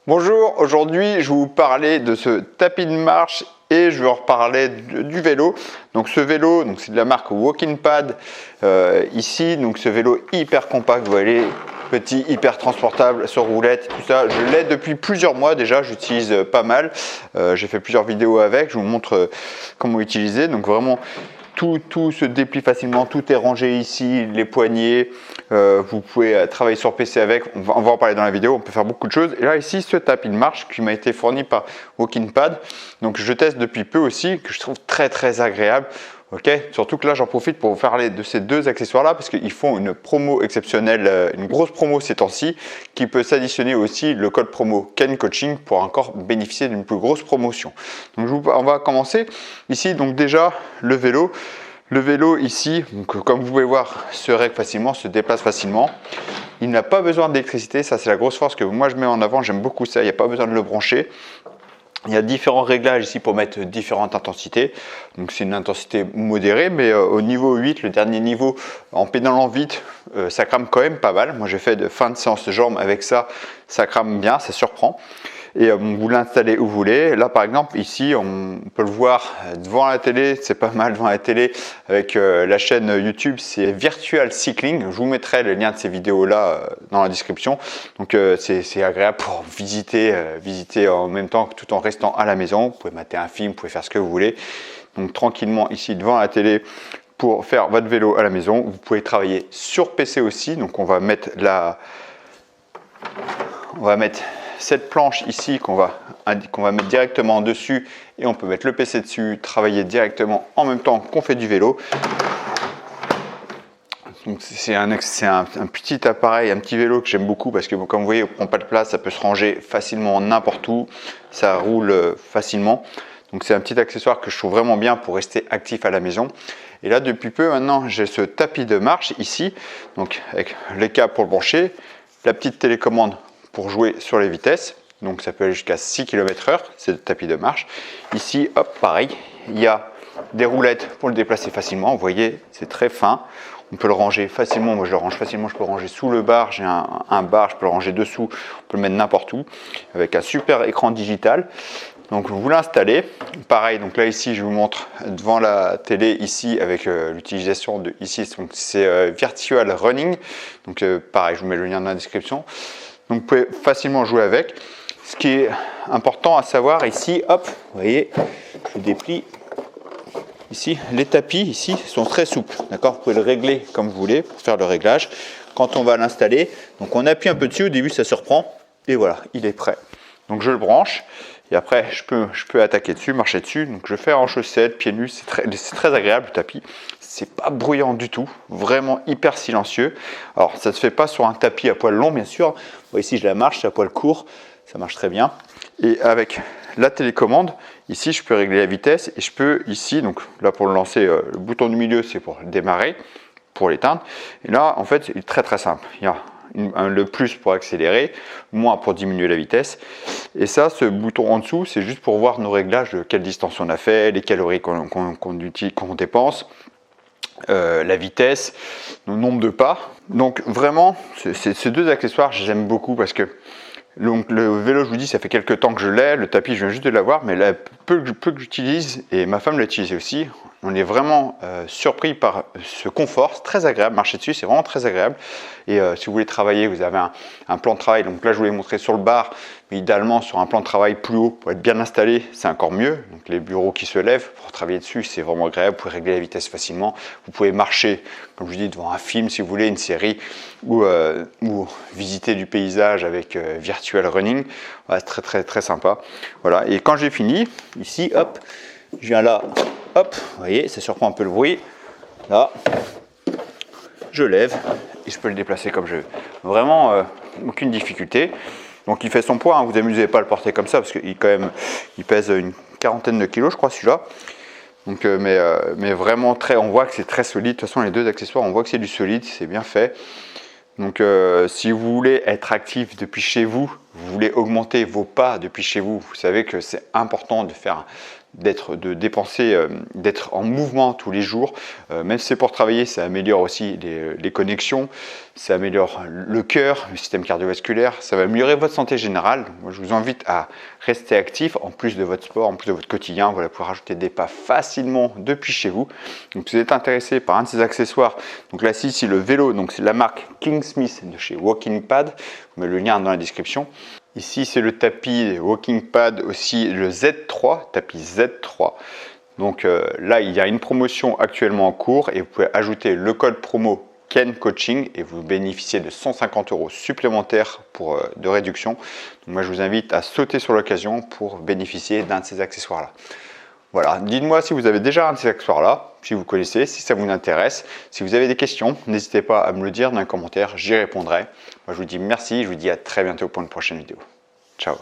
Bonjour, aujourd'hui je vais vous parler de ce tapis de marche et je vais en reparler du vélo. Donc ce vélo, c'est de la marque Walking Pad ici, donc ce vélo hyper compact, vous voyez, petit, hyper transportable sur roulette, tout ça. Je l'ai depuis plusieurs mois déjà, j'utilise pas mal. J'ai fait plusieurs vidéos avec, je vous montre comment l'utiliser. Donc vraiment, tout se déplie facilement, tout est rangé ici, les poignées, vous pouvez travailler sur PC avec, on va en parler dans la vidéo, on peut faire beaucoup de choses. Et là ici, ce tapis de marche qui m'a été fourni par Walking Pad, donc je teste depuis peu aussi, que je trouve très agréable. Ok, surtout que là j'en profite pour vous parler de ces deux accessoires là parce qu'ils font une promo exceptionnelle, une grosse promo ces temps-ci qui peut s'additionner aussi le code promo Ken Coaching pour encore bénéficier d'une plus grosse promotion. Donc on va commencer ici. Donc déjà le vélo ici, donc comme vous pouvez voir, se règle facilement, se déplace facilement. Il n'a pas besoin d'électricité, ça c'est la grosse force que moi je mets en avant, j'aime beaucoup ça, il n'y a pas besoin de le brancher. Il y a différents réglages ici pour mettre différentes intensités. Donc c'est une intensité modérée, mais au niveau 8, le dernier niveau, en pédalant vite, ça crame quand même pas mal. Moi j'ai fait de fin de séance de jambes avec ça, ça crame bien, ça surprend. Et vous l'installez où vous voulez. Là par exemple ici on peut le voir devant la télé, c'est pas mal devant la télé avec la chaîne YouTube, c'est Virtual Cycling. Je vous mettrai le lien de ces vidéos là dans la description. Donc c'est agréable pour visiter en même temps tout en restant à la maison. Vous pouvez mater un film, vous pouvez faire ce que vous voulez. Donc tranquillement ici devant la télé pour faire votre vélo à la maison. Vous pouvez travailler sur PC aussi. Donc on va mettre cette planche ici qu'on va mettre directement dessus et on peut mettre le PC dessus, travailler directement en même temps qu'on fait du vélo. C'est un petit appareil, un petit vélo que j'aime beaucoup parce que comme vous voyez, il ne prend pas de place, ça peut se ranger facilement n'importe où, ça roule facilement. Donc c'est un petit accessoire que je trouve vraiment bien pour rester actif à la maison. Et là depuis peu maintenant j'ai ce tapis de marche ici, donc avec les câbles pour le brancher, la petite télécommande pour jouer sur les vitesses, donc ça peut aller jusqu'à 6 km/h, c'est le tapis de marche. Ici, hop, pareil, il y a des roulettes pour le déplacer facilement, vous voyez, c'est très fin. On peut le ranger facilement, moi je le range facilement, je peux le ranger sous le bar, j'ai un bar, je peux le ranger dessous, on peut le mettre n'importe où, avec un super écran digital. Donc vous l'installez, pareil, donc là ici je vous montre devant la télé ici avec l'utilisation de ici, c'est Virtual Running, donc pareil, je vous mets le lien dans la description. Donc vous pouvez facilement jouer avec. Ce qui est important à savoir ici, hop, vous voyez, je déplie. Ici, les tapis ici sont très souples, d'accord. Vous pouvez le régler comme vous voulez pour faire le réglage. Quand on va l'installer, donc on appuie un peu dessus, au début ça se reprend et voilà, il est prêt. Donc je le branche et après je peux attaquer dessus, marcher dessus. Donc je fais en chaussettes, pieds nus, c'est très agréable le tapis. C'est pas bruyant du tout, vraiment hyper silencieux. Alors ça ne se fait pas sur un tapis à poil long bien sûr. Bon, ici je la marche, c'est à poil court, ça marche très bien. Et avec la télécommande, ici je peux régler la vitesse et je peux ici, donc là pour le lancer, le bouton du milieu c'est pour démarrer, pour l'éteindre. Et là en fait c'est très simple. Il y a le plus pour accélérer, moins pour diminuer la vitesse. Et ça, ce bouton en dessous, c'est juste pour voir nos réglages de quelle distance on a fait, les calories qu'on dépense, la vitesse, le nombre de pas. Donc vraiment, ces deux accessoires, j'aime beaucoup parce que donc, le vélo, je vous dis, ça fait quelques temps que je l'ai, le tapis, je viens juste de l'avoir, mais là, peu que j'utilise, et ma femme l'utilise aussi, on est vraiment surpris par ce confort, c'est très agréable, marcher dessus, c'est vraiment très agréable. Et si vous voulez travailler, vous avez un plan de travail, donc là je vous l'ai montré sur le bar, mais idéalement sur un plan de travail plus haut, pour être bien installé, c'est encore mieux. Donc les bureaux qui se lèvent, pour travailler dessus, c'est vraiment agréable, vous pouvez régler la vitesse facilement, vous pouvez marcher, comme je vous dis, devant un film si vous voulez, une série, ou visiter du paysage avec Virtual Running, ouais, c'est très sympa. Voilà, et quand j'ai fini, ici, hop, je viens là, hop, vous voyez, ça surprend un peu le bruit, là, je lève et je peux le déplacer comme je veux. Vraiment, aucune difficulté. Donc il fait son poids, hein, vous amusez pas à le porter comme ça parce qu'il il pèse une quarantaine de kilos, je crois, celui-là. Donc, mais vraiment on voit que c'est très solide. De toute façon, les deux accessoires, on voit que c'est du solide, c'est bien fait. Donc si vous voulez être actif depuis chez vous, vous voulez augmenter vos pas depuis chez vous, vous savez que c'est important de faire de dépenser, d'être en mouvement tous les jours. Même si c'est pour travailler, ça améliore aussi les connexions, ça améliore le cœur, le système cardiovasculaire, ça va améliorer votre santé générale. Moi, je vous invite à rester actif en plus de votre sport, en plus de votre quotidien. Vous allez pouvoir rajouter des pas facilement depuis chez vous. Donc, si vous êtes intéressé par un de ces accessoires, donc là, ici, le vélo, donc c'est la marque King Smith de chez Walking Pad. Je vous mets le lien dans la description. Ici, c'est le tapis Walking Pad aussi, le Z3, tapis Z3. Donc là, il y a une promotion actuellement en cours et vous pouvez ajouter le code promo Ken Coaching et vous bénéficiez de 150 € supplémentaires de réduction. Donc moi, je vous invite à sauter sur l'occasion pour bénéficier d'un de ces accessoires-là. Voilà, dites-moi si vous avez déjà un de ces accessoires-là, si vous connaissez, si ça vous intéresse. Si vous avez des questions, n'hésitez pas à me le dire dans les commentaires, j'y répondrai. Moi, je vous dis merci, je vous dis à très bientôt pour une prochaine vidéo. Ciao.